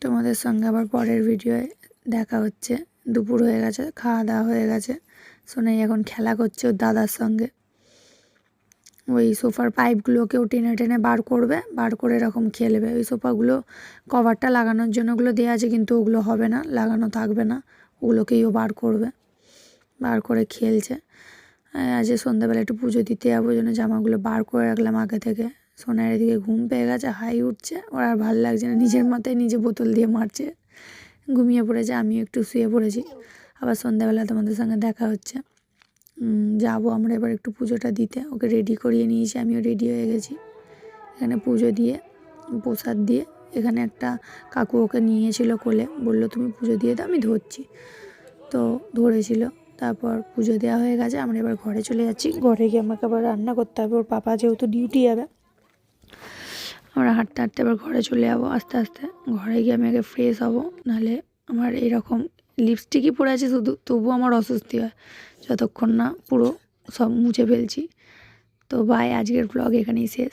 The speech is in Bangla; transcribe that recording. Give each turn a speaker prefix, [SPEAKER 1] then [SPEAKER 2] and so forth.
[SPEAKER 1] তোমাদের সঙ্গে আবার পরের ভিডিওয়ে দেখা হচ্ছে। দুপুর হয়ে গেছে, খাওয়া দাওয়া হয়ে গেছে। সোনাই এখন খেলা করছে ওর দাদার সঙ্গে। ওই সোফার পাইপগুলোকেও টেনে টেনে বার করবে, বার করে এরকম খেলবে। ওই সোফাগুলো কভারটা লাগানোর জন্য ওগুলো দেওয়া আছে, কিন্তু ওগুলো হবে না, লাগানো থাকবে না, ওগুলোকেই ও বার করবে। বার করে খেলছে। আজ সন্ধ্যাবেলা একটু পুজো দিতে যাবো, ওই জন্য জামাগুলো বার করে রাখলাম আগে থেকে। সোনার এদিকে ঘুম পেয়ে গেছে, হাই উঠছে, ওর আর ভালো লাগছে না, নিজের মাথায় নিজে বোতল দিয়ে মারছে, ঘুমিয়ে পড়েছে। আমিও একটু শুয়ে পড়েছি। আবার সন্ধ্যাবেলা তোমাদের সঙ্গে দেখা হচ্ছে। যাবো আমরা এবার একটু পুজোটা দিতে। ওকে রেডি করিয়ে নিয়েছি, আমিও রেডি হয়ে গেছি। এখানে পুজো দিয়ে প্রসাদ দিয়ে, এখানে একটা কাকু ওকে নিয়েছিল কোলে, বললো তুমি পুজো দিয়ে দাও, আমি ধরছি। তো ধরেছিল। তারপর পুজো দেওয়া হয়ে গেছে, আমরা এবার ঘরে চলে যাচ্ছি। ঘরে গিয়ে আমাকে আবার রান্না করতে হবে, ওর পাপা যেহেতু ডিউটি যাবে। আমরা হাঁটতে হাঁটতে এবার ঘরে চলে যাবো আস্তে আস্তে। ঘরে গিয়ে আমি আগে ফ্রেশ হবো, নাহলে আমার এরকম লিপস্টিকই পরে আছে শুধু, তবুও আমার অস্বস্তি হয় যতক্ষণ না পুরো সব মুছে ফেলছি। তো বাই, আজকের ব্লগ এখানেই শেষ।